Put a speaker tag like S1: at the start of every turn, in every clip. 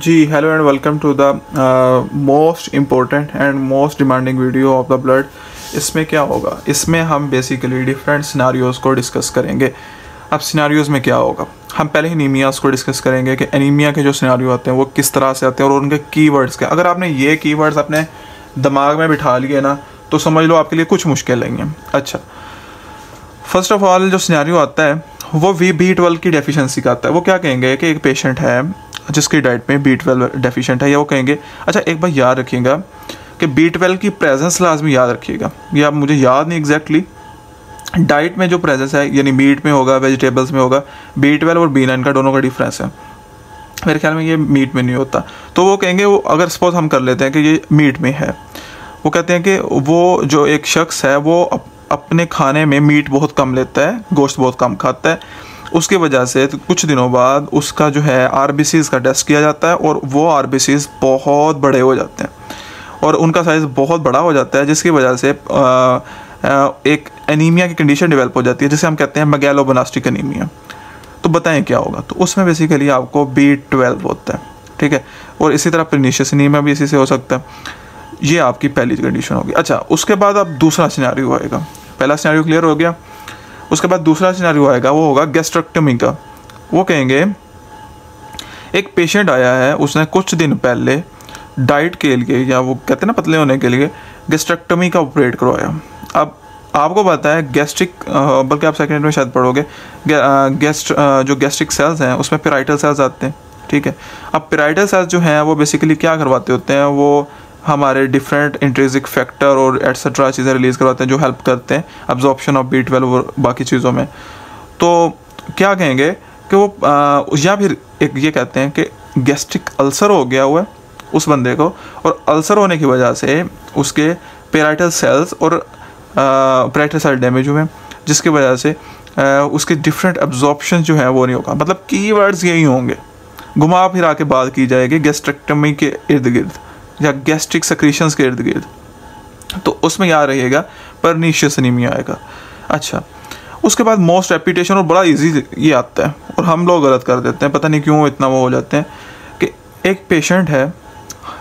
S1: Ji hello and welcome to the most important and most demanding video of the blood. इसमें क्या होगा, इसमें हम बेसिकली डिफरेंट सिनारियोज़ को डिस्कस करेंगे। अब सिनारियोज़ में क्या होगा, हम पहले ही एनीमियाज़ को डिस्कस करेंगे कि एनीमिया के जो सिनारियो आते हैं वो किस तरह से आते हैं और उनके कीवर्ड्स क्या। अगर आपने ये कीवर्ड्स अपने दिमाग में बिठा लिए ना तो समझ लो आपके लिए कुछ मुश्किल नहीं है। अच्छा, फर्स्ट ऑफ ऑल जो सिनारियो आता है वो B12 की डेफिशिएंसी का आता है। वो क्या कहेंगे कि एक पेशेंट है जिसकी डाइट में B12 डेफिशिएंट है, या वो कहेंगे, अच्छा एक बार याद रखिएगा कि B12 की प्रेजेंस लाजमी याद रखिएगा। ये अब मुझे याद नहीं एग्जैक्टली, डाइट में जो प्रेजेंस है यानी मीट में होगा, वेजिटेबल्स में होगा। B12 और B9 का दोनों का डिफरेंस है, मेरे ख्याल में ये मीट में नहीं होता। तो वो कहेंगे, वो अगर सपोज हम कर लेते हैं कि ये मीट में है, वो कहते हैं कि वो जो एक शख्स है वो अपने खाने में मीट बहुत कम लेता है, गोश्त बहुत कम खाता है। उसकी वजह से तो कुछ दिनों बाद उसका जो है RBCs का टेस्ट किया जाता है और वो RBCs बहुत बड़े हो जाते हैं और उनका साइज़ बहुत बड़ा हो जाता है, जिसकी वजह से एक एनीमिया की कंडीशन डेवलप हो जाती है जिसे हम कहते हैं मेगालोब्लास्टिक एनीमिया। तो बताएं क्या होगा, तो उसमें बेसिकली आपको B12 होता है, ठीक है। और इसी तरह पर्नीशियस एनीमिया भी इसी से हो सकता है। ये आपकी पहली कंडीशन होगी। अच्छा, उसके बाद अब दूसरा सिनेरियो आएगा। पहला सिनेरियो क्लियर हो गया, उसके बाद दूसरा सिनेरियो आएगा, वो होगा गैस्ट्रेक्टमी का। वो कहेंगे एक पेशेंट आया है, उसने कुछ दिन पहले डाइट के लिए, या वो कहते हैं ना पतले होने के लिए, गैस्ट्रेक्टमी का ऑपरेट करवाया। अब आपको पता है गैस्ट्रिक, बल्कि आप सेकेंड में शायद पढ़ोगे, जो गैस्ट्रिक सेल्स हैं उसमें पेराइटल सेल्स आते हैं, ठीक है। अब पेराइटल सेल्स जो हैं वो बेसिकली क्या करवाते होते हैं, वो हमारे डिफरेंट इंट्रिंसिक फैक्टर और एट्सेट्रा चीज़ें रिलीज़ करवाते हैं जो हेल्प करते हैं अब्जॉर्प्शन ऑफ B12 और बाकी चीज़ों में। तो क्या कहेंगे कि वो या फिर एक ये कहते हैं कि गैस्ट्रिक अल्सर हो गया हुआ है उस बंदे को, और अल्सर होने की वजह से उसके पेराइटल सेल्स और पेराइटल सेल डैमेज हुए, जिसकी वजह से उसके डिफरेंट अब्जॉर्प्शन जो है वो नहीं होगा। मतलब कीवर्ड्स यही होंगे, घुमा फिरा के बात की जाएगी गैस्ट्रेक्टमी के इर्द गिर्द या गैस्ट्रिक सेक्रीशंस के इर्द गिर्द। तो उसमें याद रहिएगा पर्नीशियस एनीमिया आएगा। अच्छा, उसके बाद मोस्ट रेपिटेशन, और बड़ा इजी ये आता है और हम लोग गलत कर देते हैं, पता नहीं क्यों इतना वो हो जाते हैं कि एक पेशेंट है,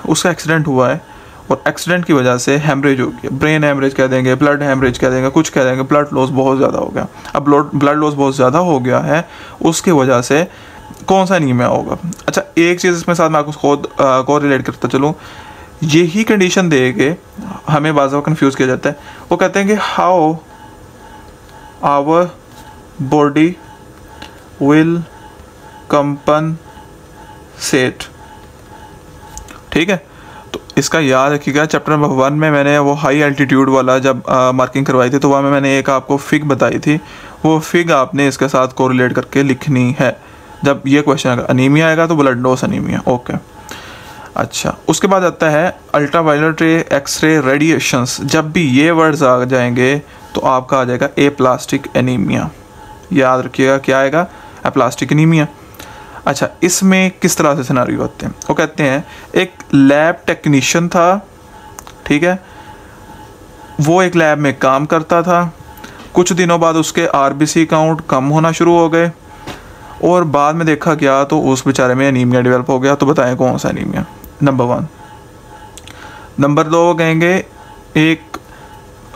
S1: उसका एक्सीडेंट हुआ है और एक्सीडेंट की वजह से हैमरेज हो गया, ब्रेन हैमरेज कह देंगे, ब्लड हैमरेज कह देंगे, कुछ कह देंगे, ब्लड लॉस बहुत ज़्यादा हो गया। अब ब्लड लॉस बहुत ज़्यादा हो गया है, उसकी वजह से कौन सा एनीमिया होगा। अच्छा, एक चीज़ इसमें साथ मैं आपको खुद को रिलेट करता चलूँ, यही कंडीशन दे के हमें बाज़ कंफ्यूज किया जाता है। वो कहते हैं कि how our body will compensate, ठीक है। तो इसका याद रखिएगा, चैप्टर नंबर 1 में मैंने वो हाई एल्टीट्यूड वाला जब मार्किंग करवाई थी तो वहाँ में मैंने एक आपको फिग बताई थी, वो फिग आपने इसके साथ कोरिलेट करके लिखनी है। जब ये क्वेश्चन आएगा अनीमिया आएगा तो ब्लड लॉस अनीमिया, ओके। अच्छा, उसके बाद आता है अल्ट्रावायलेट रे, एक्सरे, रेडिएशंस। जब भी ये वर्ड्स आ जाएंगे तो आपका आ जाएगा एप्लास्टिक एनीमिया। याद रखिएगा क्या आएगा, एप्लास्टिक एनीमिया। अच्छा, इसमें किस तरह से सिनारियो होते हैं, वो कहते हैं एक लैब टेक्नीशियन था, ठीक है, वो एक लैब में काम करता था। कुछ दिनों बाद उसके RBC काउंट कम होना शुरू हो गए और बाद में देखा गया तो उस बेचारे में एनीमिया डेवलप हो गया। तो बताएं कौन सा एनीमिया, नंबर 1। नंबर 2 कहेंगे एक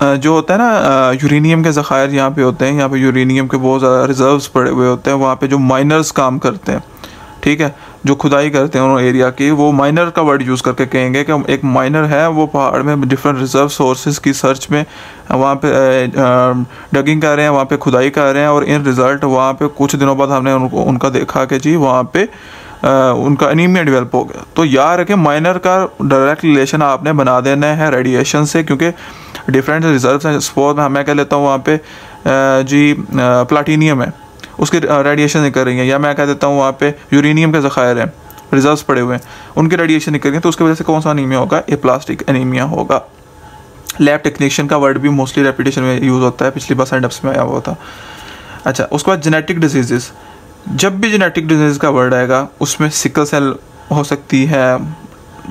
S1: जो होता है ना यूरेनियम के ज़खायर यहाँ पे होते हैं, यहाँ पे यूरेनियम के बहुत ज़्यादा रिजर्व्स पड़े हुए होते हैं। वहाँ पे जो माइनर्स काम करते हैं, ठीक है, जो खुदाई करते हैं उन एरिया की, वो माइनर का वर्ड यूज़ करके कहेंगे कि एक माइनर है, वो पहाड़ में डिफरेंट रिजर्व सोर्सेज की सर्च में वहाँ पे डगिंग कर रहे हैं, वहाँ पे खुदाई कर रहे हैं, और इन रिज़ल्ट वहाँ पे कुछ दिनों बाद हमने उनका देखा कि जी वहाँ पे उनका एनीमिया डेवलप हो गया। तो याद रखें माइनर का डायरेक्ट रिलेशन आपने बना देना है रेडिएशन से, क्योंकि डिफरेंट रिजर्व्स हैं। सपोज मैं कह लेता हूँ वहाँ पे जी प्लाटीनियम है, उसकी रेडिएशन निकल रही है, या मैं कह देता हूँ वहाँ पे यूरेनियम के ज़खायर हैं, रिजर्व्स पड़े हुए हैं, उनकी रेडिएशन निकल रही है, तो उसकी वजह से कौन सा एनीमिया होगा, एप्लास्टिक एनीमिया होगा। लैब टेक्नीशियन का वर्ड भी मोस्टली रेपिटेशन में यूज़ होता है, पिछली बार सेंडअप्स में आया हुआ था। अच्छा, उसके बाद जेनेटिक डिजीज़। जब भी जेनेटिक डिजीज़ का वर्ड आएगा उसमें सिकल सेल हो सकती है,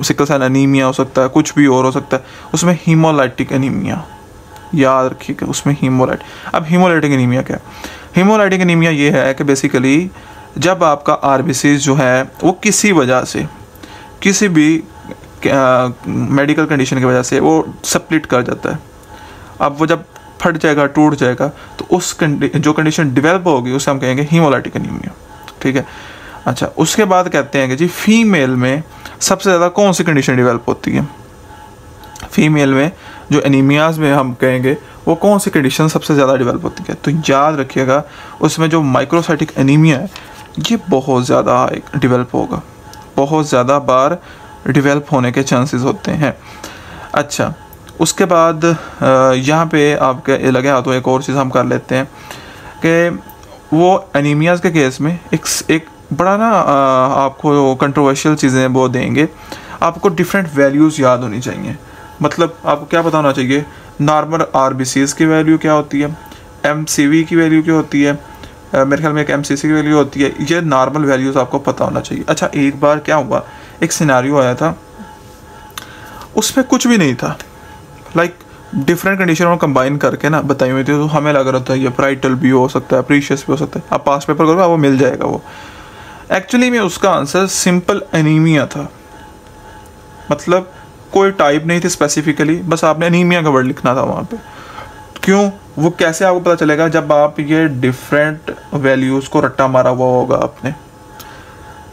S1: सिकल सेल एनीमिया हो सकता है, कुछ भी और हो सकता है। उसमें हीमोलाइटिक एनीमिया, याद रखिएगा, उसमें हीमोलाइट। अब हीमोलाइटिक एनीमिया क्या है? हीमोलाइटिक एनीमिया ये है कि बेसिकली जब आपका आरबीसीज जो है वो किसी वजह से, किसी भी मेडिकल कंडीशन की वजह से वो स्प्लिट कर जाता है। अब वो जब फट जाएगा, टूट जाएगा, तो उस जो कंडीशन डेवलप होगी उसे हम कहेंगे हीमोलाइटिक एनीमिया। ठीक है। अच्छा, उसके बाद कहते हैं कि जी फीमेल में सबसे ज़्यादा कौन सी कंडीशन डेवलप होती है? फीमेल में जो एनीमियाज में हम कहेंगे वो कौन सी कंडीशन सबसे ज़्यादा डेवलप होती है? तो याद रखिएगा, उसमें जो माइक्रोसाइटिक एनीमिया है ये बहुत ज़्यादा डेवलप होगा, बहुत ज़्यादा बार डेवलप होने के चांसेस होते हैं। अच्छा, उसके बाद यहाँ पे आपके लगे हाथों एक और चीज़ हम कर लेते हैं कि वो एनीमियाज के केस में एक बड़ा ना आपको कंट्रोवर्शियल चीज़ें वो देंगे। आपको डिफरेंट वैल्यूज़ याद होनी चाहिए। मतलब आपको क्या पता होना चाहिए? नॉर्मल आरबीसीज की वैल्यू क्या होती है, एमसीवी की वैल्यू क्या होती है, मेरे ख्याल में एक एमसीसी की वैल्यू होती है। ये नॉर्मल वैल्यूज़ आपको पता होना चाहिए। अच्छा, एक बार क्या हुआ, एक सिनेरियो आया था, उसमें कुछ भी नहीं था, लाइक डिफरेंट कंडीशनों को कंबाइन करके ना बताई हुई थी। तो हमें लग रहा था ये प्राइटल भी हो सकता है, प्रीशियस भी हो सकता है। आप पास पेपर करोगे वो मिल जाएगा। वो एक्चुअली में उसका आंसर सिंपल एनीमिया था। मतलब कोई टाइप नहीं थी स्पेसिफिकली, बस आपने एनीमिया का वर्ड लिखना था वहाँ पे। क्यों? वो कैसे आपको पता चलेगा? जब आप ये डिफरेंट वैल्यूज़ को रट्टा मारा हुआ होगा आपने।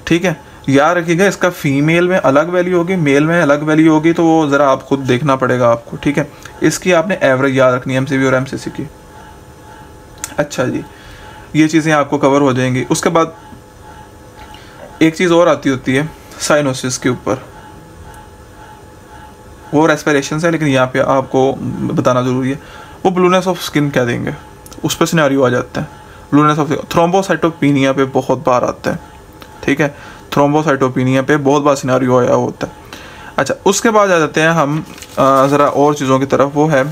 S1: ठीक है, याद रखिएगा, इसका फीमेल में अलग वैल्यू होगी, मेल में अलग वैल्यू होगी, तो वो ज़रा आप खुद देखना पड़ेगा आपको। ठीक है, इसकी आपने एवरेज याद रखनी है, एमसीवी और एमसीसी की। अच्छा जी, ये चीज़ें आपको कवर हो जाएंगी। उसके बाद एक चीज़ और आती होती है साइनोसिस के ऊपर, वो रेस्पिरेशन है, लेकिन यहाँ पे आपको बताना ज़रूरी है। वो ब्लूनेस ऑफ स्किन कह देंगे, उस पर सिनेरियो आ जाता है। ब्लूनेस ऑफ थ्रोम्बोसाइटोपिनिया पे बहुत बार आता है। ठीक है, थ्रोम्बोसाइटोपिनिया पे बहुत बार सिनेरियो आया होता है। अच्छा, उसके बाद आ जाते हैं हम ज़रा और चीज़ों की तरफ। वो है,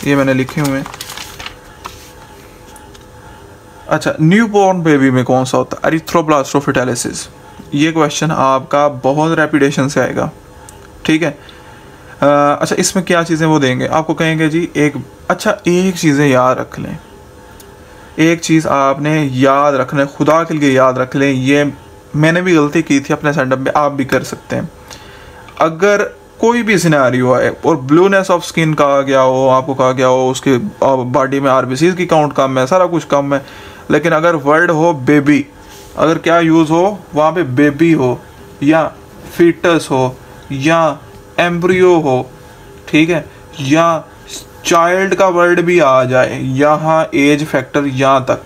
S1: ये मैंने लिखे हुए हैं। अच्छा, न्यूबॉर्न बेबी में कौन सा होता है? एरिथ्रोब्लास्टोफिटालिसिस। ये क्वेश्चन आपका बहुत रेपिटेशन से आएगा। ठीक है। अच्छा, इसमें क्या चीज़ें वो देंगे आपको? कहेंगे जी एक चीज़ें याद रख लें, एक चीज़ आपने याद रखना है, खुदा के लिए याद रख लें। ये मैंने भी गलती की थी अपने सेटअप में, आप भी कर सकते हैं। अगर कोई भी सिनेरियो आए और ब्लूनेस ऑफ स्किन कहा गया हो, आपको कहा गया हो उसके बॉडी में आरबीसीज की काउंट कम है, सारा कुछ कम है, लेकिन अगर वर्ड हो बेबी, अगर क्या यूज़ हो वहाँ पे, बेबी हो या फीटस हो या एम्ब्रियो हो, ठीक है, या चाइल्ड का वर्ड भी आ जाए, यहाँ एज फैक्टर यहाँ तक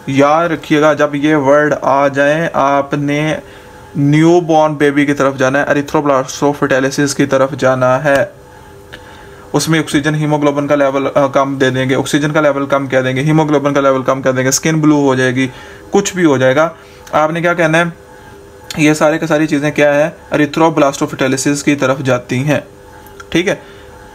S1: याद रखिएगा। जब ये वर्ड आ जाए आपने न्यू बॉर्न बेबी की तरफ जाना है, एरिथ्रोब्लास्टोफिटालिसिस की तरफ जाना है। उसमें ऑक्सीजन हीमोग्लोबिन का लेवल कम दे देंगे, ऑक्सीजन का लेवल कम कह देंगे, हीमोग्लोबिन का लेवल कम कर देंगे, स्किन ब्लू हो जाएगी, कुछ भी हो जाएगा। आपने क्या कहना है? ये सारे की सारी चीज़ें क्या है? एरिथ्रोब्लास्टोफिटालिसिस की तरफ जाती हैं। ठीक है।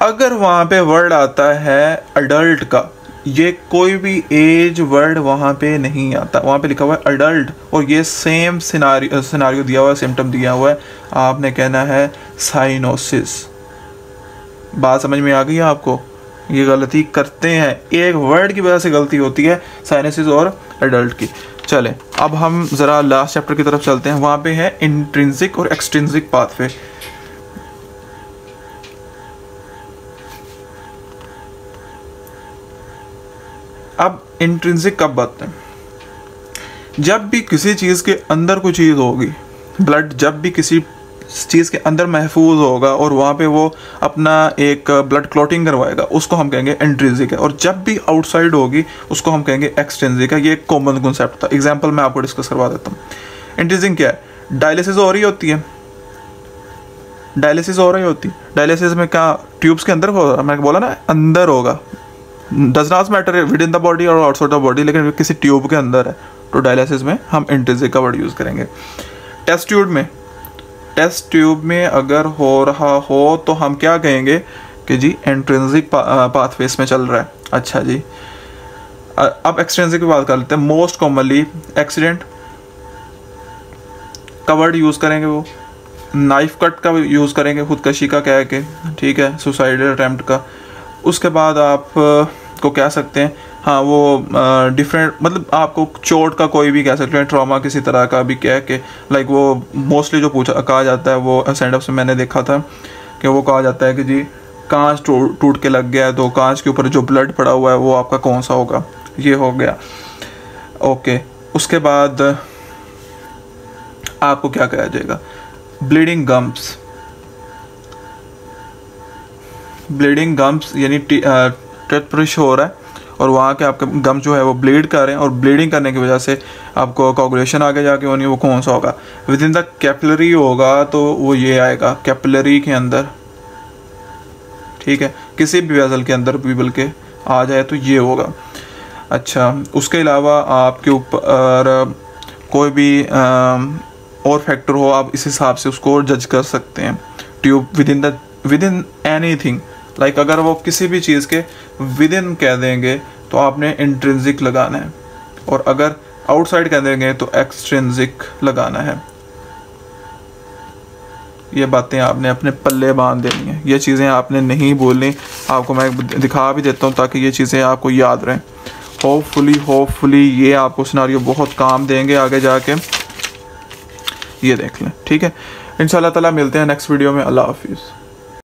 S1: अगर वहाँ पे वर्ड आता है अडल्ट का, ये कोई भी एज वर्ड वहाँ पे नहीं आता, वहाँ पे लिखा हुआ है अडल्ट और ये सेम सिनारियो दिया हुआ है, सिम्टम दिया हुआ है, आपने कहना है साइनोसिस। बात समझ में आ गई है आपको? ये गलती करते हैं, एक वर्ड की वजह से गलती होती है, साइनोसिस और एडल्ट की। चलें, अब हम ज़रा लास्ट चैप्टर की तरफ चलते हैं। वहाँ पे है इंट्रिंसिक और एक्सट्रिंसिक पाथवे। अब इंट्रिंसिक कब बात है? जब भी किसी चीज़ के अंदर कोई चीज़ होगी, ब्लड जब भी किसी चीज़ के अंदर महफूज होगा और वहाँ पे वो अपना एक ब्लड क्लॉटिंग करवाएगा, उसको हम कहेंगे इंट्रिंसिक है। और जब भी आउटसाइड होगी उसको हम कहेंगे एक्सट्रिंसिक है। ये एक कॉमन कॉन्सेप्ट था, एग्जांपल मैं आपको डिस्कस करवा देता हूँ। इंट्रिंसिक क्या है? डायलिसिस हो रही होती है, डायलिसिस हो रही होती है, डायलिसिस में क्या ट्यूब्स के अंदर होगा? मैंने बोला ना अंदर होगा, does not matter with in the body और आउटसाइड द बॉडी, लेकिन किसी ट्यूब के अंदर है तो डायलिसिस में हम इंट्रिंसिक का वर्ड यूज़ करेंगे। टेस्ट ट्यूब में अगर हो रहा हो तो हम क्या कहेंगे कि जी इंट्रिंसिक पाथवेस में चल रहा है। अच्छा जी, अब एक्सट्रिंसिक की बात कर लेते हैं। मोस्ट कॉमनली एक्सीडेंट का वर्ड यूज़ करेंगे वो, नाइफ कट का यूज़ करेंगे खुदकशी का कह के, ठीक है, सुसाइडल अटैम्प्ट का। उसके बाद आप को कह सकते हैं हाँ वो डिफरेंट, मतलब आपको चोट का कोई भी कह सकते हैं, ट्रॉमा किसी तरह का भी कह के, लाइक वो मोस्टली जो कहा जाता है वो स्टैंड अप से मैंने देखा था कि वो कहा जाता है कि जी कांच टूट के लग गया है, तो कांच के ऊपर जो ब्लड पड़ा हुआ है वो आपका कौन सा होगा, ये हो गया। ओके, उसके बाद आपको क्या कहा जाएगा, ब्लीडिंग गम्स। ब्लीडिंग गम्स यानी टूथब्रश हो रहा है और वहाँ के आपके गम जो है वो ब्लीड कर रहे हैं, और ब्लीडिंग करने की वजह से आपको कोगुलेशन आगे जाके होनी है, वो कौन सा होगा, विद इन द कैपिलरी होगा, तो वो ये आएगा कैपिलरी के अंदर, ठीक है, किसी भी वेसल के अंदर भी बल्कि आ जाए तो ये होगा। अच्छा, उसके अलावा आपके ऊपर कोई भी और फैक्टर हो, आप इस हिसाब से उसको जज कर सकते हैं। Tube with in anything, like अगर वो किसी भी चीज़ के विद इन कह देंगे तो आपने इंट्रिंसिक लगाना है, और अगर आउटसाइड कह देंगे तो एक्सट्रिंसिक लगाना है। ये बातें आपने अपने पल्ले बांध देनी है, ये चीज़ें आपने नहीं बोलनी। आपको मैं दिखा भी देता हूँ ताकि ये चीज़ें आपको याद रहें। होपफुली ये आपको सिनारियो बहुत काम देंगे आगे जाके, ये देख लें, ठीक है। इंशाल्लाह ताला मिलते हैं नेक्स्ट वीडियो में। अल्लाह हाफिज़।